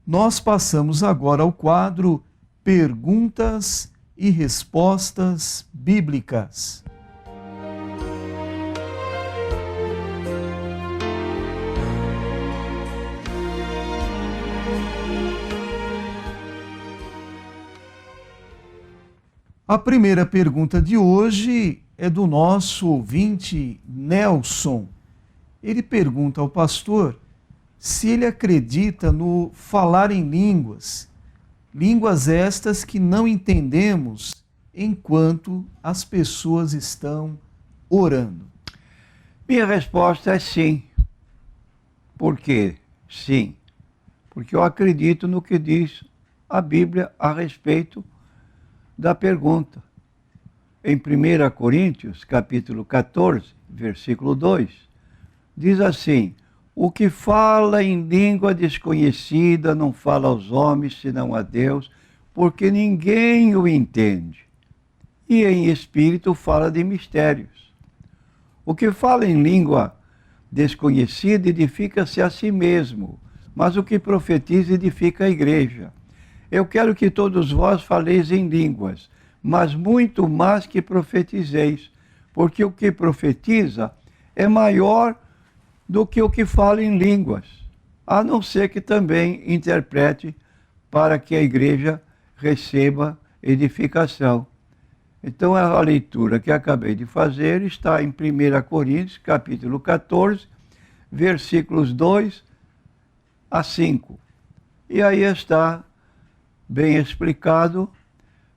Nós passamos agora ao quadro Perguntas e Respostas Bíblicas. A primeira pergunta de hoje é do nosso ouvinte Nelson. Ele pergunta ao pastor se ele acredita no falar em línguas, línguas estas que não entendemos enquanto as pessoas estão orando. Minha resposta é sim. Por quê? Sim. Porque eu acredito no que diz a Bíblia a respeito da pergunta. Em 1 Coríntios, capítulo 14, versículo 2, diz assim: o que fala em língua desconhecida não fala aos homens, senão a Deus, porque ninguém o entende. E em espírito fala de mistérios. O que fala em língua desconhecida edifica-se a si mesmo, mas o que profetiza edifica a igreja. Eu quero que todos vós faleis em línguas, mas muito mais que profetizeis, porque o que profetiza é maior do que o que fala em línguas, a não ser que também interprete para que a igreja receba edificação. Então a leitura que acabei de fazer está em 1 Coríntios, capítulo 14, versículos 2 a 5. E aí está bem explicado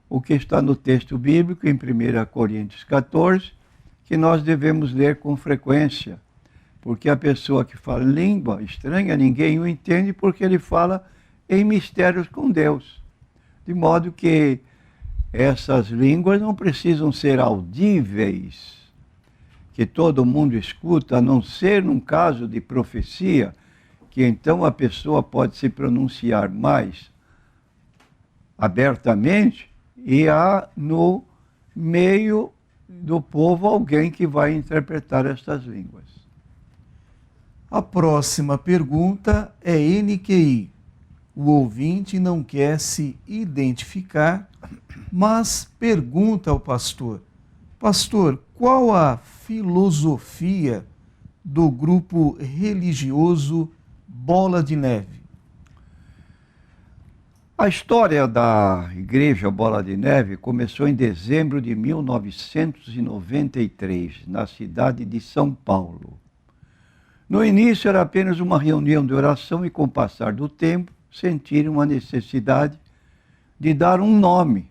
o que está no texto bíblico, em 1 Coríntios 14, que nós devemos ler com frequência, porque a pessoa que fala língua estranha, ninguém o entende, porque ele fala em mistérios com Deus. De modo que essas línguas não precisam ser audíveis, que todo mundo escuta, a não ser num caso de profecia, que então a pessoa pode se pronunciar mais abertamente, e há no meio do povo alguém que vai interpretar estas línguas. A próxima pergunta é NQI. O ouvinte não quer se identificar, mas pergunta ao pastor: pastor, qual a filosofia do grupo religioso Bola de Neve? A história da Igreja Bola de Neve começou em dezembro de 1993, na cidade de São Paulo. No início era apenas uma reunião de oração e, com o passar do tempo, sentiram a necessidade de dar um nome.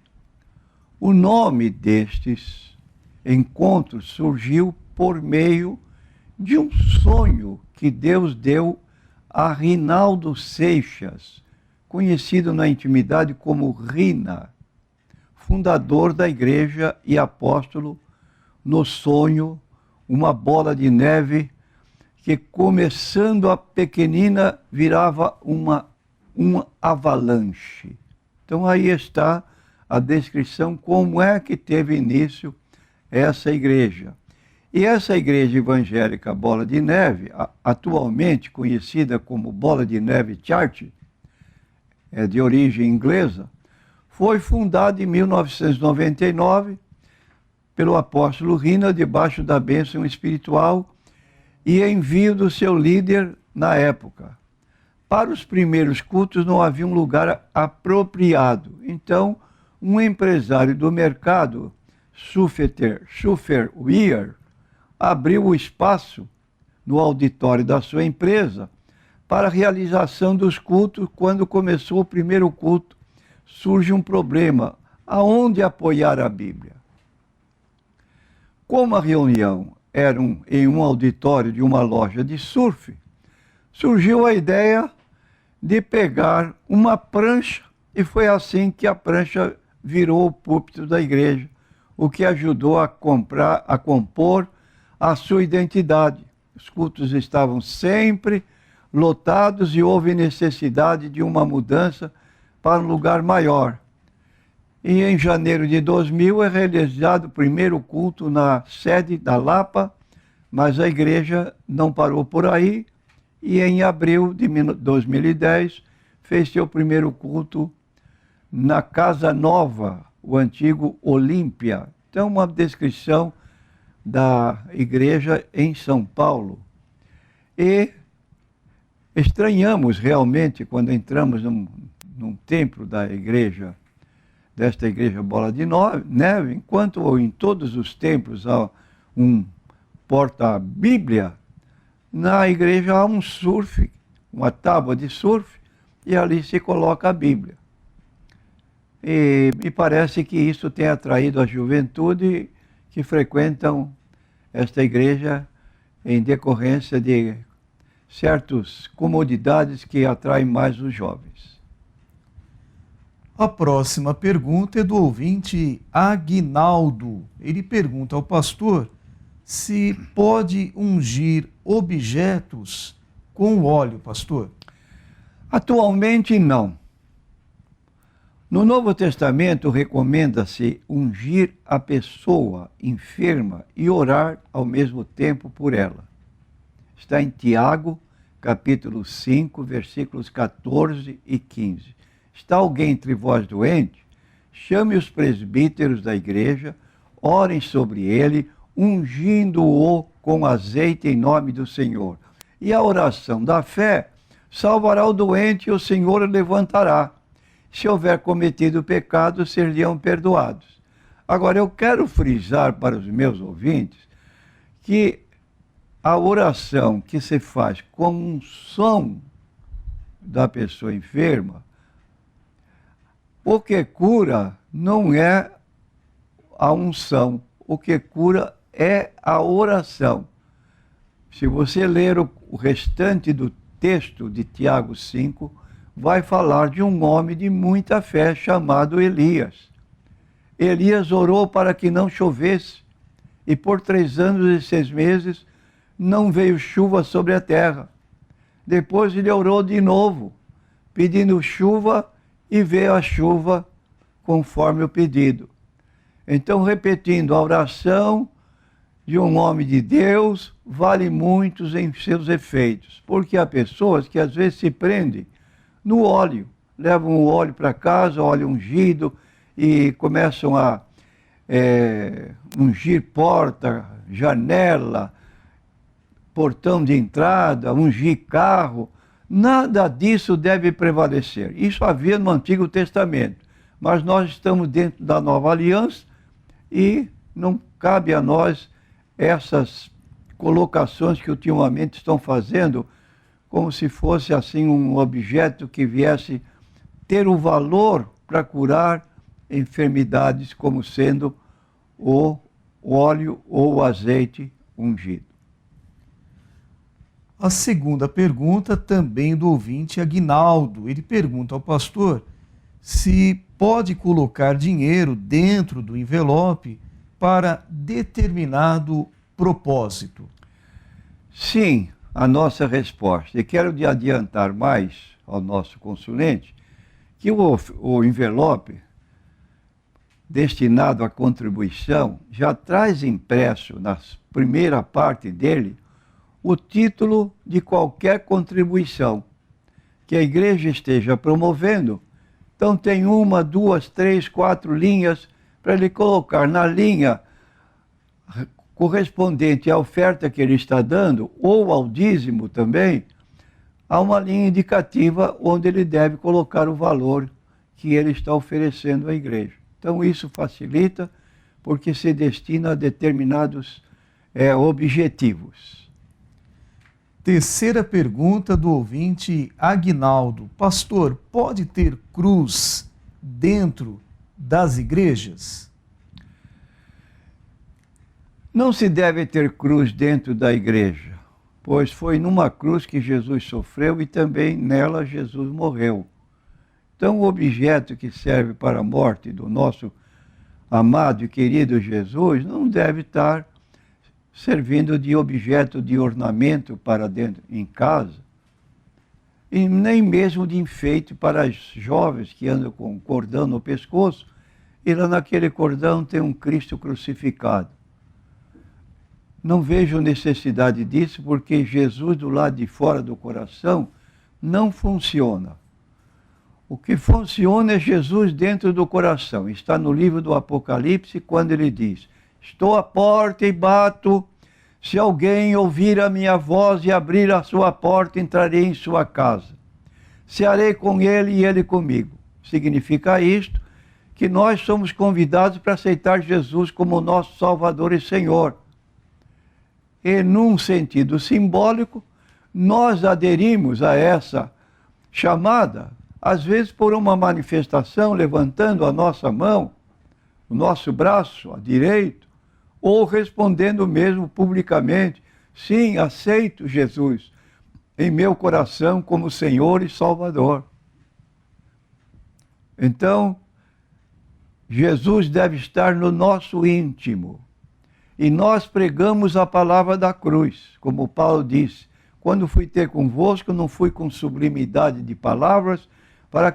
O nome destes encontros surgiu por meio de um sonho que Deus deu a Rinaldo Seixas, conhecido na intimidade como Rina, fundador da igreja e apóstolo. No sonho, uma bola de neve que, começando a pequenina, virava uma avalanche. Então aí está a descrição como é que teve início essa igreja. E essa igreja evangélica Bola de Neve, atualmente conhecida como Bola de Neve Church, é de origem inglesa, foi fundada em 1999 pelo apóstolo Rina, debaixo da bênção espiritual e envio do seu líder na época. Para os primeiros cultos não havia um lugar apropriado. Então, um empresário do mercado, Schufer Weir, abriu o espaço no auditório da sua empresa para a realização dos cultos. Quando começou o primeiro culto, surge um problema: aonde apoiar a Bíblia? Como a reunião era em um auditório de uma loja de surf, surgiu a ideia de pegar uma prancha, e foi assim que a prancha virou o púlpito da igreja, o que ajudou a compor a sua identidade. Os cultos estavam sempre lotados e houve necessidade de uma mudança para um lugar maior. E em janeiro de 2000 é realizado o primeiro culto na sede da Lapa, mas a igreja não parou por aí, e em abril de 2010 fez seu primeiro culto na Casa Nova, o antigo Olímpia. Então, uma descrição da igreja em São Paulo. E estranhamos realmente quando entramos num templo da igreja, desta igreja Bola de Neve, enquanto em todos os templos há um porta-bíblia, na igreja há um surf, uma tábua de surf, e ali se coloca a Bíblia. E me parece que isso tem atraído a juventude que frequentam esta igreja em decorrência de certas comodidades que atraem mais os jovens. A próxima pergunta é do ouvinte Aguinaldo. Ele pergunta ao pastor se pode ungir objetos com óleo, pastor. Atualmente, não. No Novo Testamento, recomenda-se ungir a pessoa enferma e orar ao mesmo tempo por ela. Está em Tiago, capítulo 5, versículos 14 e 15. Está alguém entre vós doente? Chame os presbíteros da igreja, orem sobre ele, ungindo-o com azeite em nome do Senhor. E a oração da fé salvará o doente e o Senhor o levantará. Se houver cometido pecado, seriam perdoados. Agora, eu quero frisar para os meus ouvintes que a oração que se faz com unção da pessoa enferma, o que cura não é a unção, o que cura é a oração. Se você ler o restante do texto de Tiago 5, vai falar de um homem de muita fé chamado Elias. Elias orou para que não chovesse, e por 3 anos e 6 meses não veio chuva sobre a terra. Depois ele orou de novo, pedindo chuva, e veio a chuva conforme o pedido. Então, repetindo, a oração de um homem de Deus vale muitos em seus efeitos, porque há pessoas que às vezes se prendem no óleo, levam o óleo para casa, óleo ungido, e começam a ungir porta, janela, portão de entrada, ungir carro. Nada disso deve prevalecer. Isso havia no Antigo Testamento, mas nós estamos dentro da Nova Aliança e não cabe a nós essas colocações que ultimamente estão fazendo, como se fosse assim um objeto que viesse ter o valor para curar enfermidades, como sendo o óleo ou o azeite ungido. A segunda pergunta também do ouvinte Aguinaldo. Ele pergunta ao pastor se pode colocar dinheiro dentro do envelope para determinado propósito. Sim, a nossa resposta. E quero adiantar mais ao nosso consulente que o envelope destinado à contribuição já traz impresso na primeira parte dele o título de qualquer contribuição que a igreja esteja promovendo. Então tem 1, 2, 3, 4 linhas para ele colocar na linha correspondente à oferta que ele está dando, ou ao dízimo também, há uma linha indicativa onde ele deve colocar o valor que ele está oferecendo à igreja. Então isso facilita, porque se destina a determinados objetivos. Terceira pergunta do ouvinte Aguinaldo. Pastor, pode ter cruz dentro das igrejas? Não se deve ter cruz dentro da igreja, pois foi numa cruz que Jesus sofreu e também nela Jesus morreu. Então, o objeto que serve para a morte do nosso amado e querido Jesus não deve estar servindo de objeto de ornamento para dentro em casa, e nem mesmo de enfeite para as jovens que andam com um cordão no pescoço, e lá naquele cordão tem um Cristo crucificado. Não vejo necessidade disso, porque Jesus do lado de fora do coração não funciona. O que funciona é Jesus dentro do coração. Está no livro do Apocalipse, quando ele diz: estou à porta e bato. Se alguém ouvir a minha voz e abrir a sua porta, entrarei em sua casa. Cearei com ele e ele comigo. Significa isto, que nós somos convidados para aceitar Jesus como nosso Salvador e Senhor. E, num sentido simbólico, nós aderimos a essa chamada, às vezes por uma manifestação, levantando a nossa mão, o nosso braço à direita, ou respondendo mesmo publicamente: sim, aceito Jesus em meu coração como Senhor e Salvador. Então, Jesus deve estar no nosso íntimo. E nós pregamos a palavra da cruz, como Paulo disse: quando fui ter convosco, não fui com sublimidade de palavras, para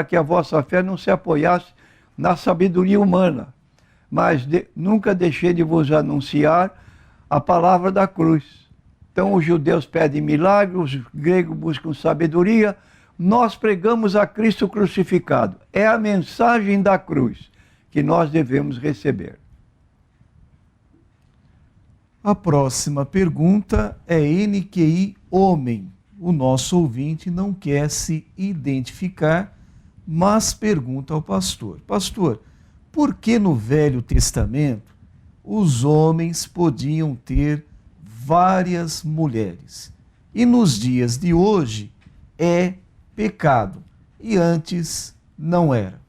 que a vossa fé não se apoiasse na sabedoria humana, mas nunca deixei de vos anunciar a palavra da cruz. Então os judeus pedem milagre, os gregos buscam sabedoria, nós pregamos a Cristo crucificado. É a mensagem da cruz que nós devemos receber. A próxima pergunta é NQI Homem. O nosso ouvinte não quer se identificar, mas pergunta ao pastor: pastor, por que no Velho Testamento os homens podiam ter várias mulheres e nos dias de hoje é pecado e antes não era?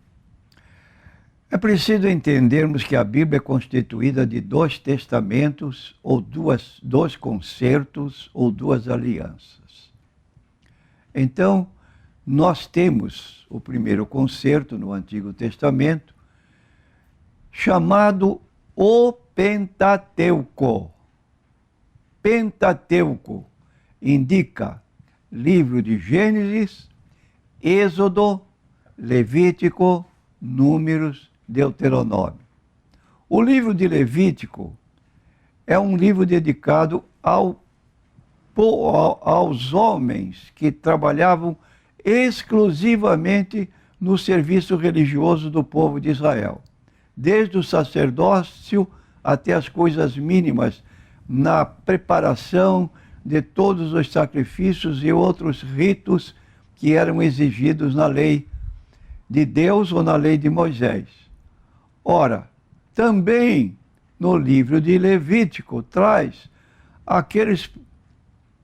É preciso entendermos que a Bíblia é constituída de 2 testamentos, ou dois concertos, ou 2 alianças. Então, nós temos o primeiro concerto no Antigo Testamento, chamado o Pentateuco. Pentateuco indica livro de Gênesis, Êxodo, Levítico, Números, Deuteronômio. O livro de Levítico é um livro dedicado aos homens que trabalhavam exclusivamente no serviço religioso do povo de Israel, desde o sacerdócio até as coisas mínimas na preparação de todos os sacrifícios e outros ritos que eram exigidos na lei de Deus ou na lei de Moisés. Ora, também no livro de Levítico traz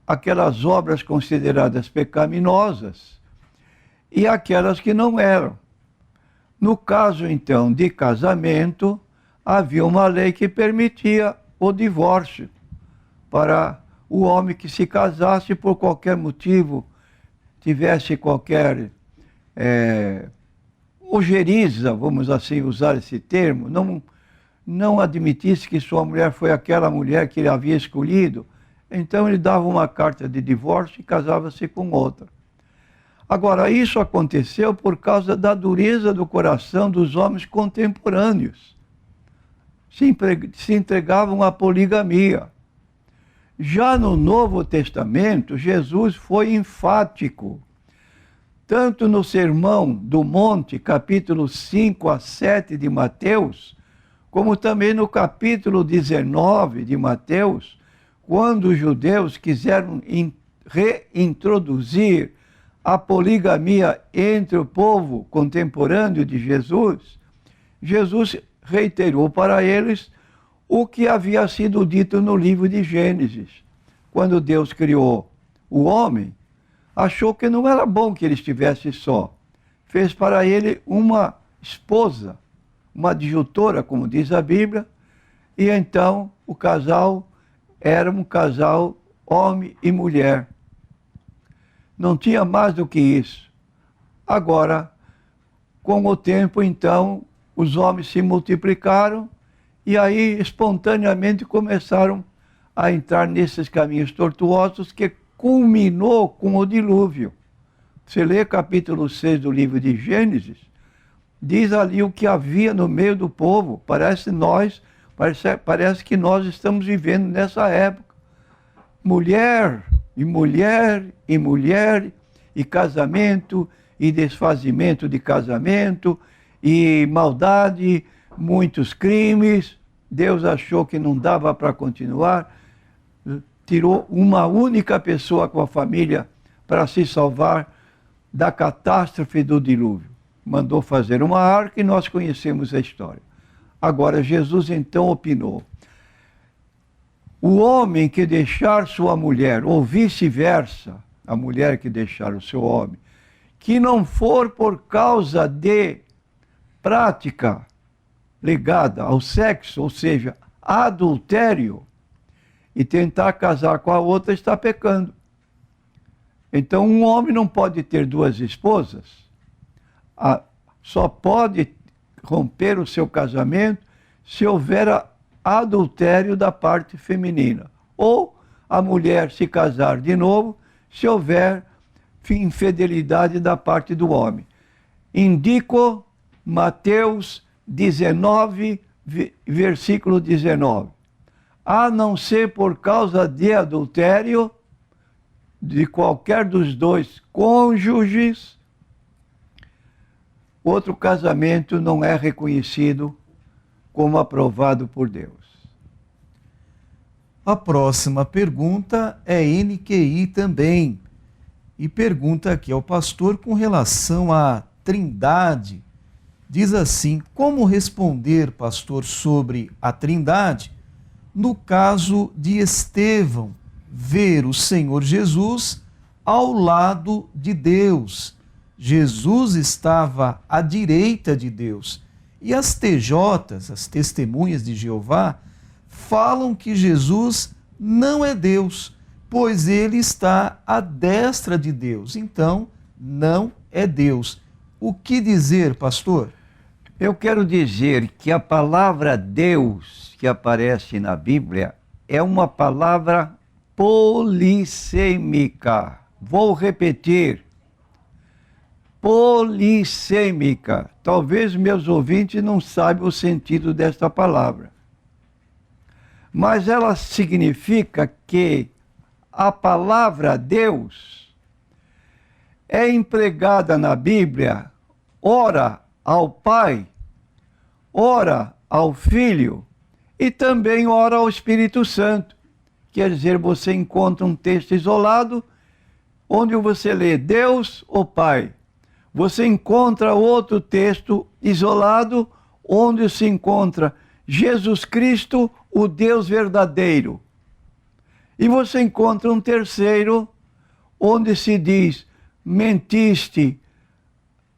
aquelas obras consideradas pecaminosas e aquelas que não eram. No caso, então, de casamento, havia uma lei que permitia o divórcio para o homem que se casasse por qualquer motivo, tivesse qualquer ojeriza, vamos assim usar esse termo, não admitisse que sua mulher foi aquela mulher que ele havia escolhido, então ele dava uma carta de divórcio e casava-se com outra. Agora, isso aconteceu por causa da dureza do coração dos homens contemporâneos. Se entregavam à poligamia. Já no Novo Testamento, Jesus foi enfático. Tanto no Sermão do Monte, capítulo 5 a 7 de Mateus, como também no capítulo 19 de Mateus, quando os judeus quiseram reintroduzir a poligamia entre o povo contemporâneo de Jesus, Jesus reiterou para eles o que havia sido dito no livro de Gênesis. Quando Deus criou o homem, achou que não era bom que ele estivesse só. Fez para ele uma esposa, uma adjutora, como diz a Bíblia, e então o casal era um casal homem e mulher. Não tinha mais do que isso. Agora, com o tempo, então, os homens se multiplicaram e aí, espontaneamente, começaram a entrar nesses caminhos tortuosos que culminou com o dilúvio. Você lê capítulo 6 do livro de Gênesis, diz ali o que havia no meio do povo. Parece que nós estamos vivendo nessa época. Mulher, e mulher, e mulher, e casamento, e desfazimento de casamento, e maldade, muitos crimes. Deus achou que não dava para continuar, tirou uma única pessoa com a família para se salvar da catástrofe do dilúvio. Mandou fazer uma arca e nós conhecemos a história. Agora, Jesus então opinou: o homem que deixar sua mulher, ou vice-versa, a mulher que deixar o seu homem, que não for por causa de prática ligada ao sexo, ou seja, adultério, e tentar casar com a outra, está pecando. Então, um homem não pode ter duas esposas, só pode romper o seu casamento se houver adultério da parte feminina, ou a mulher se casar de novo se houver infidelidade da parte do homem. Indico Mateus 19, versículo 19. A não ser por causa de adultério de qualquer dos dois cônjuges, outro casamento não é reconhecido como aprovado por Deus. A próxima pergunta é NQI também. E pergunta aqui ao pastor com relação à Trindade. Diz assim: como responder, pastor, sobre a Trindade no caso de Estevão ver o Senhor Jesus ao lado de Deus? Jesus estava à direita de Deus. E as TJs, as Testemunhas de Jeová, falam que Jesus não é Deus, pois ele está à destra de Deus. Então, não é Deus. O que dizer, pastor? Eu quero dizer que a palavra Deus que aparece na Bíblia é uma palavra polissêmica. Vou repetir. Polissêmica. Talvez meus ouvintes não saibam o sentido desta palavra. Mas ela significa que a palavra Deus é empregada na Bíblia, ora ao Pai, ora ao Filho e também ora ao Espírito Santo. Quer dizer, você encontra um texto isolado onde você lê Deus ou Pai. Você encontra outro texto isolado onde se encontra Jesus Cristo, o Deus verdadeiro. E você encontra um terceiro onde se diz: mentiste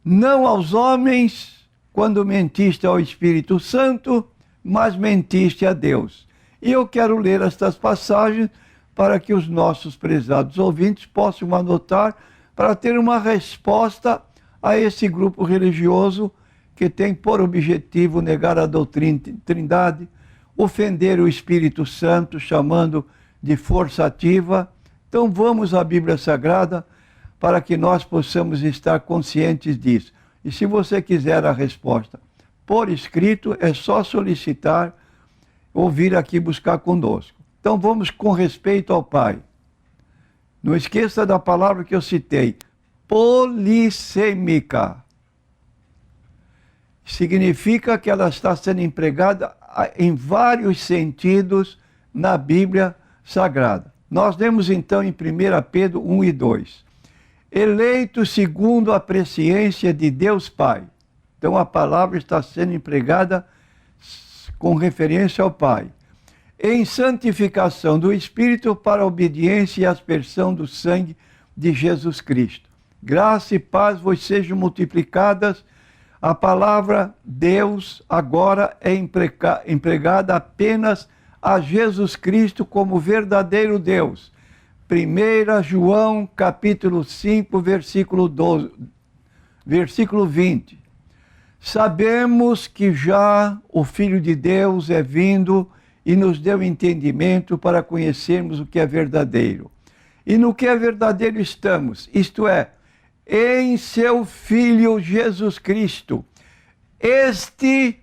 não aos homens, quando mentiste ao Espírito Santo, mas mentiste a Deus. E eu quero ler estas passagens para que os nossos prezados ouvintes possam anotar, para ter uma resposta a esse grupo religioso que tem por objetivo negar a doutrina Trindade, ofender o Espírito Santo, chamando de força ativa. Então vamos à Bíblia Sagrada para que nós possamos estar conscientes disso. E se você quiser a resposta por escrito, é só solicitar ou vir aqui buscar conosco. Então vamos com respeito ao Pai. Não esqueça da palavra que eu citei, polissêmica. Significa que ela está sendo empregada em vários sentidos na Bíblia Sagrada. Nós lemos então em 1 Pedro 1 e 2. Eleito segundo a presciência de Deus Pai. Então a palavra está sendo empregada com referência ao Pai. Em santificação do Espírito para a obediência e aspersão do sangue de Jesus Cristo. Graça e paz vos sejam multiplicadas. A palavra Deus agora é empregada apenas a Jesus Cristo como verdadeiro Deus. 1 João capítulo 5, versículo 20. Sabemos que já o Filho de Deus é vindo e nos deu entendimento para conhecermos o que é verdadeiro. E no que é verdadeiro estamos, isto é, em seu Filho Jesus Cristo. Este,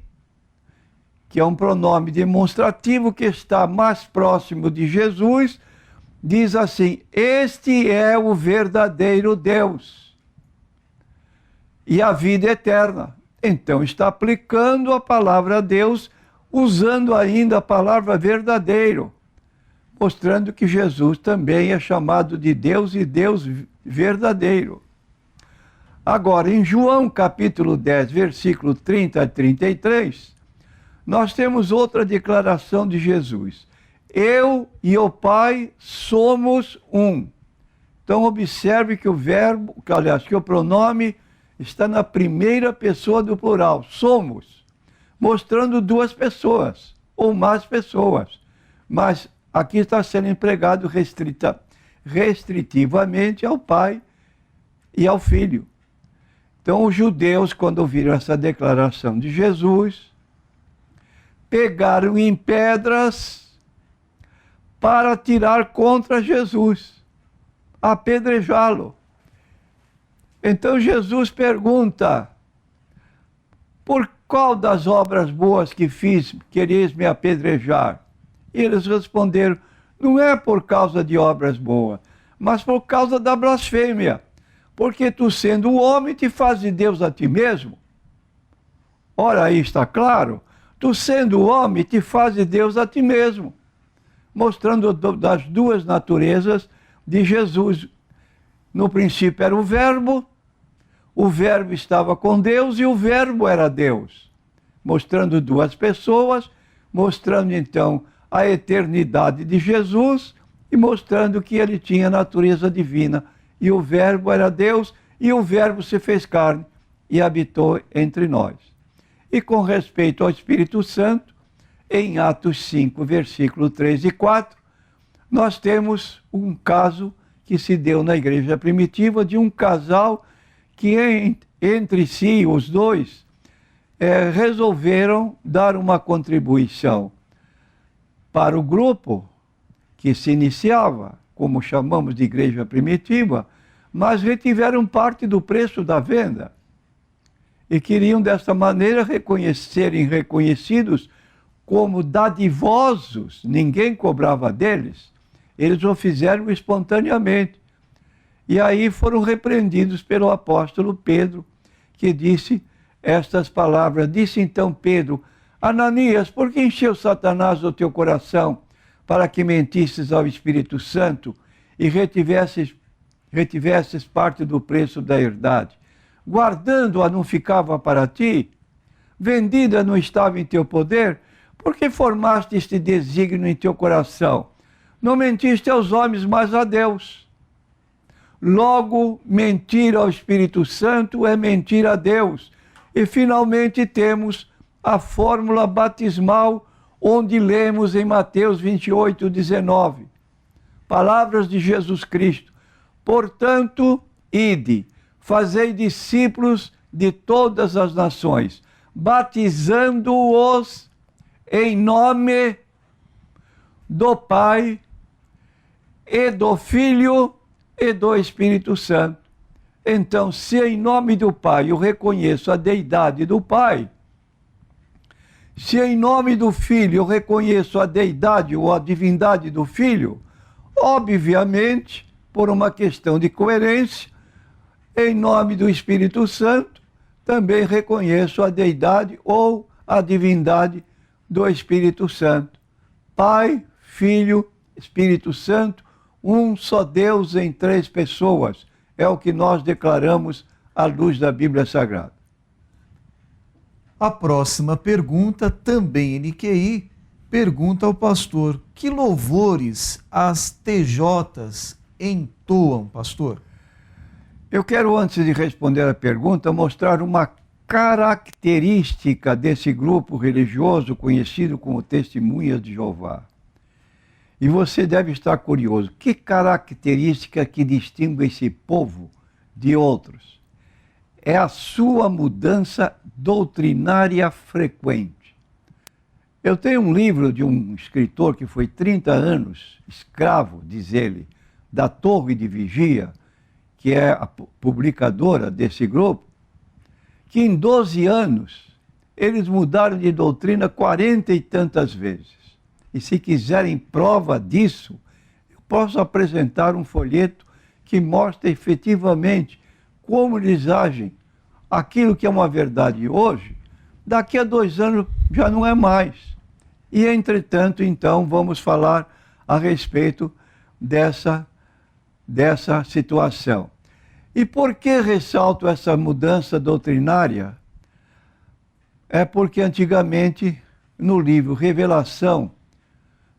que é um pronome demonstrativo que está mais próximo de Jesus, diz assim: este é o verdadeiro Deus. e a vida eterna. Então está aplicando a palavra a Deus, usando ainda a palavra verdadeiro, mostrando que Jesus também é chamado de Deus e Deus verdadeiro. Agora, em João capítulo 10, versículo 30 a 33, nós temos outra declaração de Jesus. Eu e o Pai somos um. Então observe que que o pronome está na primeira pessoa do plural, somos, mostrando duas pessoas, ou mais pessoas. Mas aqui está sendo empregado restritivamente ao Pai e ao Filho. Então os judeus, quando ouviram essa declaração de Jesus, pegaram em pedras para atirar contra Jesus, apedrejá-lo. Então Jesus pergunta, por qual das obras boas que fiz quereis me apedrejar? E eles responderam, não é por causa de obras boas, mas por causa da blasfêmia, porque tu sendo homem te fazes de Deus a ti mesmo. Ora, aí está claro, tu sendo homem te fazes de Deus a ti mesmo, mostrando das duas naturezas de Jesus. No princípio era o Verbo estava com Deus e o Verbo era Deus, mostrando duas pessoas, mostrando então a eternidade de Jesus e mostrando que ele tinha natureza divina. E o Verbo era Deus e o Verbo se fez carne e habitou entre nós. E com respeito ao Espírito Santo, em Atos 5, versículo 3 e 4, nós temos um caso que se deu na igreja primitiva de um casal que entre si, os dois, resolveram dar uma contribuição para o grupo que se iniciava, como chamamos de igreja primitiva, mas retiveram parte do preço da venda e queriam dessa maneira serem reconhecidos como dadivosos, ninguém cobrava deles, eles o fizeram espontaneamente. E aí foram repreendidos pelo apóstolo Pedro, que disse estas palavras. Disse então Pedro, Ananias, por que encheu Satanás o teu coração para que mentisses ao Espírito Santo e retivesses parte do preço da herdade? Guardando-a não ficava para ti? Vendida não estava em teu poder? Por que formaste este desígnio em teu coração? Não mentiste aos homens, mas a Deus. Logo, mentir ao Espírito Santo é mentir a Deus. E finalmente temos a fórmula batismal, onde lemos em Mateus 28, 19. Palavras de Jesus Cristo. Portanto, ide, fazei discípulos de todas as nações, batizando-os em nome do Pai e do Filho e do Espírito Santo. Então, se em nome do Pai eu reconheço a deidade do Pai, se em nome do Filho eu reconheço a deidade ou a divindade do Filho, obviamente, por uma questão de coerência, em nome do Espírito Santo, também reconheço a deidade ou a divindade do Espírito Santo. Pai, Filho, Espírito Santo, um só Deus em três pessoas. É o que nós declaramos à luz da Bíblia Sagrada. A próxima pergunta, também em QI, pergunta ao pastor, que louvores as TJs entoam, pastor? Eu quero, antes de responder a pergunta, mostrar uma característica desse grupo religioso conhecido como Testemunhas de Jeová. E você deve estar curioso, que característica que distingue esse povo de outros? É a sua mudança doutrinária frequente. Eu tenho um livro de um escritor que foi 30 anos escravo, diz ele, da Torre de Vigia, que é a publicadora desse grupo, que em 12 anos eles mudaram de doutrina 40 e tantas vezes. E se quiserem prova disso, eu posso apresentar um folheto que mostra efetivamente como eles agem aquilo que é uma verdade hoje, daqui a 2 anos já não é mais. E, entretanto, então, vamos falar a respeito dessa situação. E por que ressalto essa mudança doutrinária? É porque antigamente, no livro Revelação,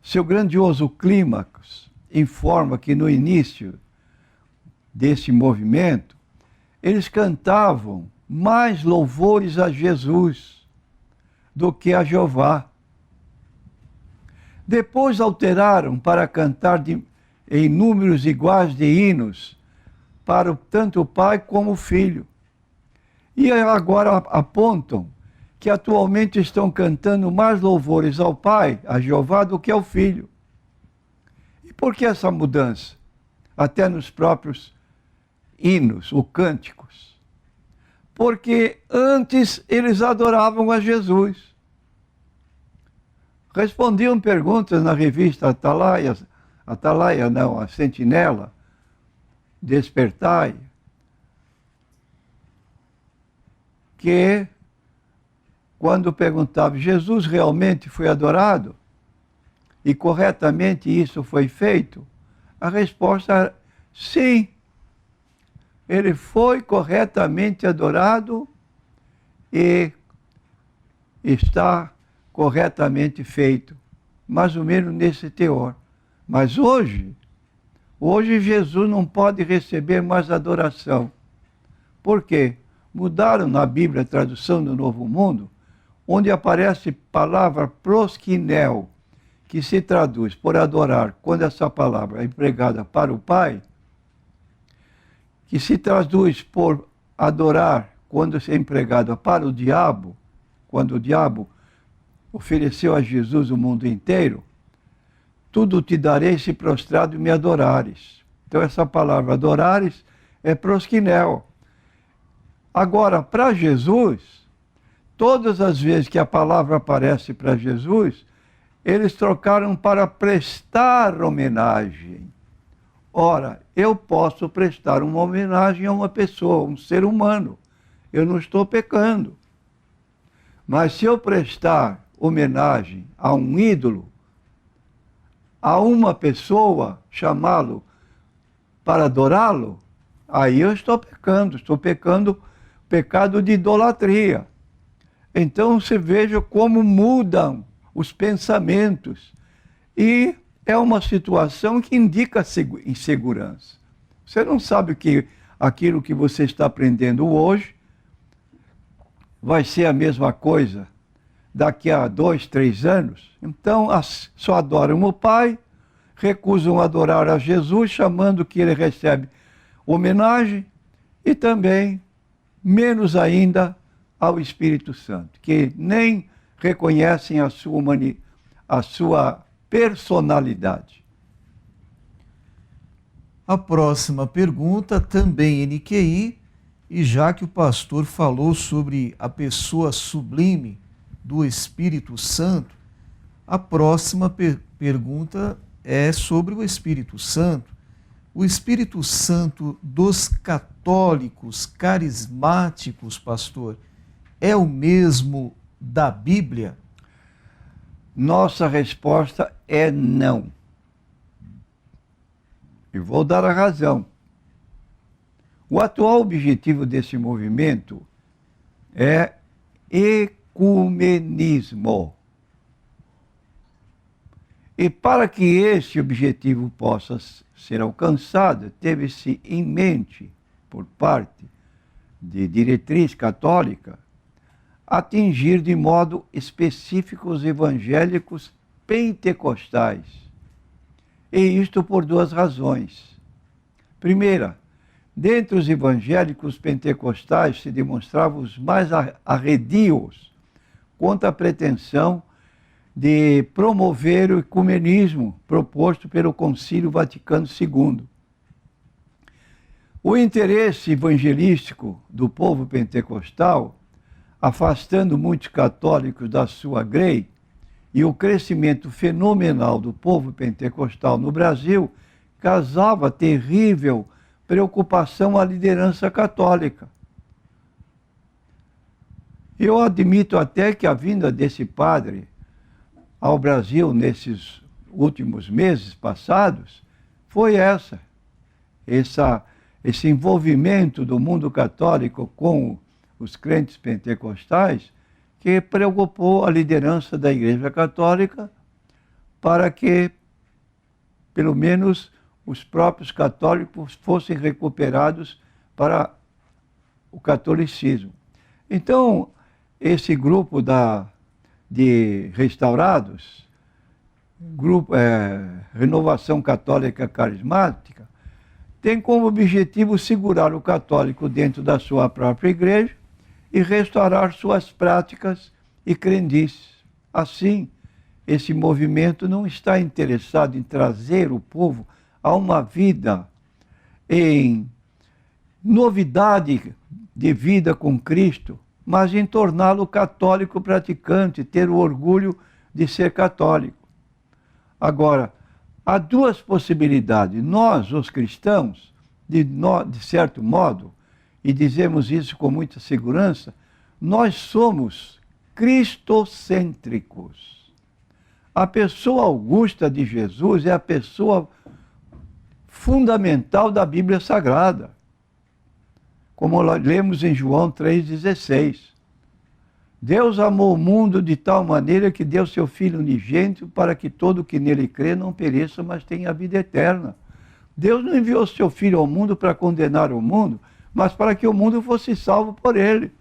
seu grandioso clímax informa que no início desse movimento, eles cantavam mais louvores a Jesus do que a Jeová. Depois alteraram para cantar em números iguais de hinos para tanto o Pai como o Filho. E agora apontam que atualmente estão cantando mais louvores ao Pai, a Jeová, do que ao Filho. E por que essa mudança? Até nos próprios hinos, ou cânticos. Porque antes eles adoravam a Jesus. Respondiam perguntas na revista a Sentinela, Despertai, que quando perguntava, Jesus realmente foi adorado? E corretamente isso foi feito? A resposta era sim. Ele foi corretamente adorado e está corretamente feito. Mais ou menos nesse teor. Mas hoje Jesus não pode receber mais adoração. Por quê? Mudaram na Bíblia a tradução do Novo Mundo, onde aparece a palavra proskinel, que se traduz por adorar, quando essa palavra é empregada para o Pai, que se traduz por adorar, quando é empregada para o diabo, quando o diabo ofereceu a Jesus o mundo inteiro, tudo te darei se prostrado me adorares. Então essa palavra adorares é proskinel. Agora, para Jesus, todas as vezes que a palavra aparece para Jesus, eles trocaram para prestar homenagem. Ora, eu posso prestar uma homenagem a uma pessoa, um ser humano. Eu não estou pecando. Mas se eu prestar homenagem a um ídolo, a uma pessoa, chamá-lo para adorá-lo, aí eu estou pecando pecado de idolatria. Então você veja como mudam os pensamentos. E é uma situação que indica insegurança. Você não sabe que aquilo que você está aprendendo hoje vai ser a mesma coisa daqui a 2, 3 anos. Então só adoram o Pai, recusam adorar a Jesus, chamando que ele recebe homenagem, e também, menos ainda, ao Espírito Santo, que nem reconhecem a sua personalidade. A próxima pergunta, também NQI, e já que o pastor falou sobre a pessoa sublime do Espírito Santo, a próxima pergunta é sobre o Espírito Santo. O Espírito Santo dos católicos carismáticos, pastor, é o mesmo da Bíblia? Nossa resposta é não. E vou dar a razão. O atual objetivo desse movimento é ecumenismo. E para que esse objetivo possa ser alcançado, teve-se em mente, por parte de diretriz católica, atingir de modo específico os evangélicos pentecostais. E isto por 2 razões. Primeira, dentre os evangélicos pentecostais se demonstravam os mais arredios contra a pretensão de promover o ecumenismo proposto pelo Concílio Vaticano II. O interesse evangelístico do povo pentecostal, afastando muitos católicos da sua grei, e o crescimento fenomenal do povo pentecostal no Brasil, causava terrível preocupação à liderança católica. Eu admito até que a vinda desse padre ao Brasil nesses últimos meses passados foi esse envolvimento do mundo católico com os crentes pentecostais que preocupou a liderança da Igreja Católica para que, pelo menos, os próprios católicos fossem recuperados para o catolicismo. Então, esse grupo de restaurados, Renovação Católica Carismática, tem como objetivo segurar o católico dentro da sua própria igreja e restaurar suas práticas e crendices. Assim, esse movimento não está interessado em trazer o povo a uma vida em novidade de vida com Cristo, mas em torná-lo católico praticante, ter o orgulho de ser católico. Agora, há duas possibilidades. Nós, os cristãos, de certo modo, e dizemos isso com muita segurança, nós somos cristocêntricos. A pessoa augusta de Jesus é a pessoa fundamental da Bíblia Sagrada, como lemos em João 3,16. Deus amou o mundo de tal maneira que deu seu Filho unigênito para que todo que nele crê não pereça, mas tenha a vida eterna. Deus não enviou seu Filho ao mundo para condenar o mundo, mas para que o mundo fosse salvo por ele.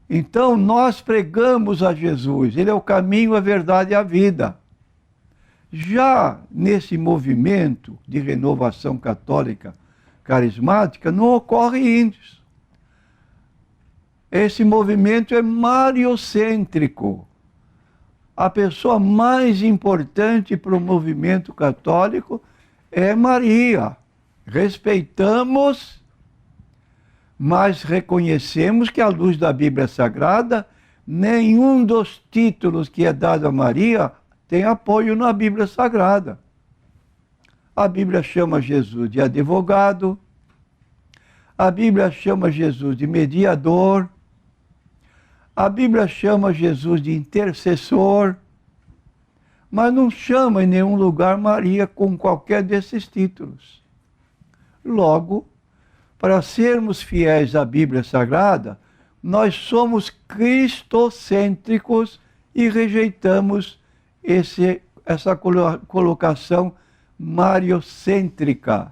Então nós pregamos a Jesus, ele é o caminho, a verdade e a vida. Já nesse movimento de renovação católica carismática, não ocorre isso. Esse movimento é mariocêntrico. A pessoa mais importante para o movimento católico é Maria. Respeitamos, mas reconhecemos que, à luz da Bíblia Sagrada, nenhum dos títulos que é dado a Maria tem apoio na Bíblia Sagrada. A Bíblia chama Jesus de advogado, a Bíblia chama Jesus de mediador, a Bíblia chama Jesus de intercessor, mas não chama em nenhum lugar Maria com qualquer desses títulos. Logo, para sermos fiéis à Bíblia Sagrada, nós somos cristocêntricos e rejeitamos essa colocação mariocêntrica,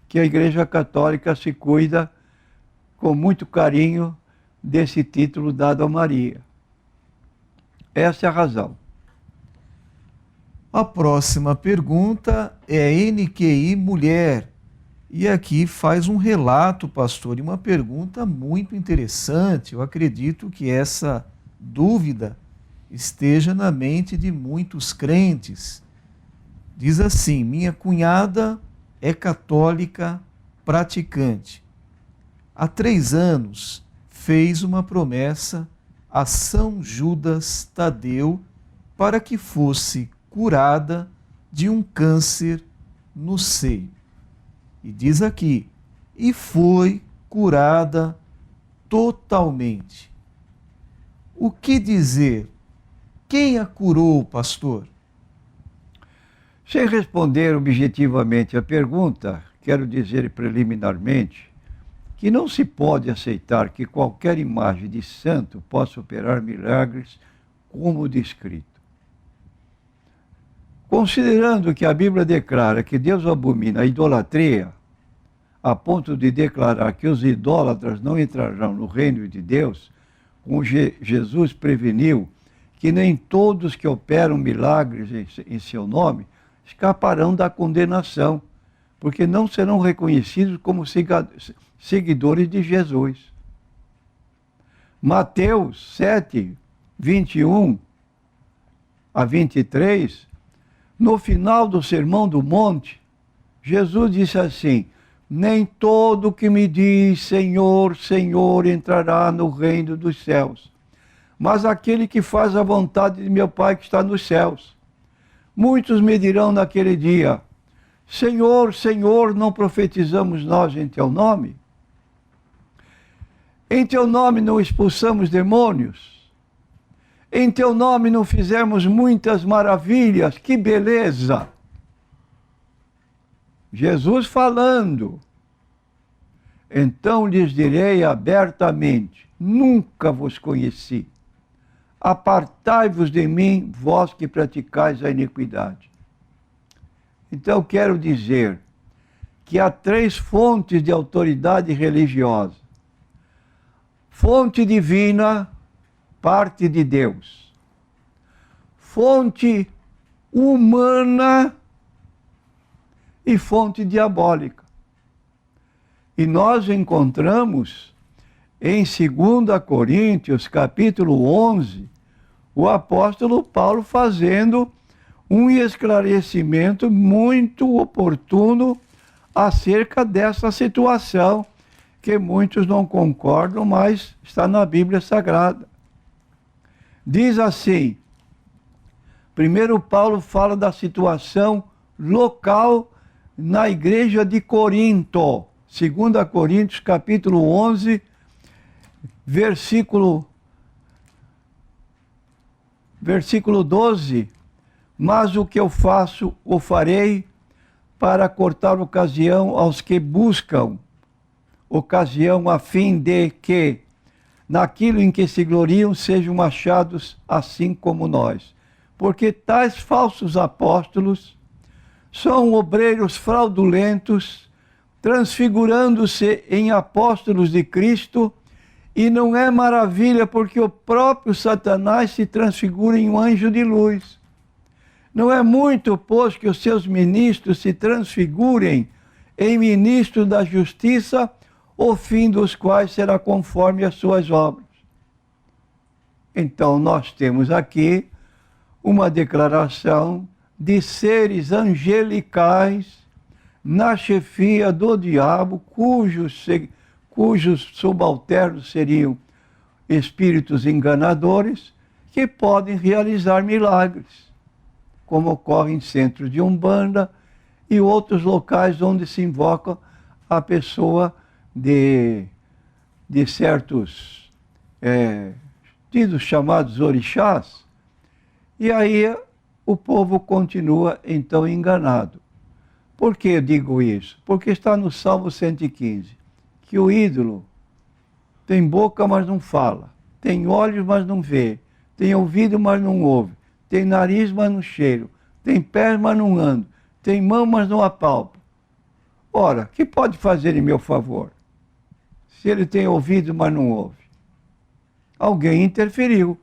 que a Igreja Católica se cuida com muito carinho desse título dado a Maria. Essa é a razão. A próxima pergunta é NQI Mulher. E aqui faz um relato, pastor, e uma pergunta muito interessante. Eu acredito que essa dúvida esteja na mente de muitos crentes. Diz assim: minha cunhada é católica praticante. Há 3 anos fez uma promessa a São Judas Tadeu para que fosse curada de um câncer no seio. E diz aqui, e foi curada totalmente. O que dizer? Quem a curou, pastor? Sem responder objetivamente a pergunta, quero dizer preliminarmente que não se pode aceitar que qualquer imagem de santo possa operar milagres como descrito. Considerando que a Bíblia declara que Deus abomina a idolatria, a ponto de declarar que os idólatras não entrarão no reino de Deus, como Jesus preveniu que nem todos que operam milagres em seu nome escaparão da condenação, porque não serão reconhecidos como seguidores de Jesus. Mateus 7, 21 a 23, no final do Sermão do Monte, Jesus disse assim: nem todo que me diz Senhor, Senhor entrará no reino dos céus, mas aquele que faz a vontade de meu Pai que está nos céus. Muitos me dirão naquele dia: Senhor, Senhor, não profetizamos nós em teu nome? Em teu nome não expulsamos demônios? Em teu nome não fizemos muitas maravilhas? Que beleza! Jesus falando. Então lhes direi abertamente: nunca vos conheci. Apartai-vos de mim, vós que praticais a iniquidade. Então quero dizer que há 3 fontes de autoridade religiosa. Fonte divina, parte de Deus. Fonte humana e fonte diabólica. E nós encontramos em 2 Coríntios, capítulo 11, o apóstolo Paulo fazendo um esclarecimento muito oportuno acerca dessa situação que muitos não concordam, mas está na Bíblia Sagrada. Diz assim, primeiro Paulo fala da situação local na igreja de Corinto. 2 Coríntios, capítulo 11, versículo 12. Mas o que eu faço, o farei para cortar ocasião aos que buscam ocasião, a fim de que, naquilo em que se gloriam, sejam achados assim como nós. Porque tais falsos apóstolos são obreiros fraudulentos, transfigurando-se em apóstolos de Cristo, e não é maravilha, porque o próprio Satanás se transfigura em um anjo de luz. Não é muito, pois, que os seus ministros se transfigurem em ministros da justiça, o fim dos quais será conforme as suas obras. Então, nós temos aqui uma declaração de seres angelicais na chefia do diabo, cujos subalternos seriam espíritos enganadores, que podem realizar milagres, como ocorre em centros de umbanda e outros locais onde se invoca a pessoa de certos tidos chamados orixás, e aí o povo continua então enganado. Por que eu digo isso? Porque está no Salmo 115, que o ídolo tem boca, mas não fala, tem olhos, mas não vê, tem ouvido, mas não ouve, tem nariz, mas não cheiro, tem pés, mas não anda, tem mão, mas não apalpa. Ora, que pode fazer em meu favor? Se ele tem ouvido, mas não ouve. Alguém interferiu.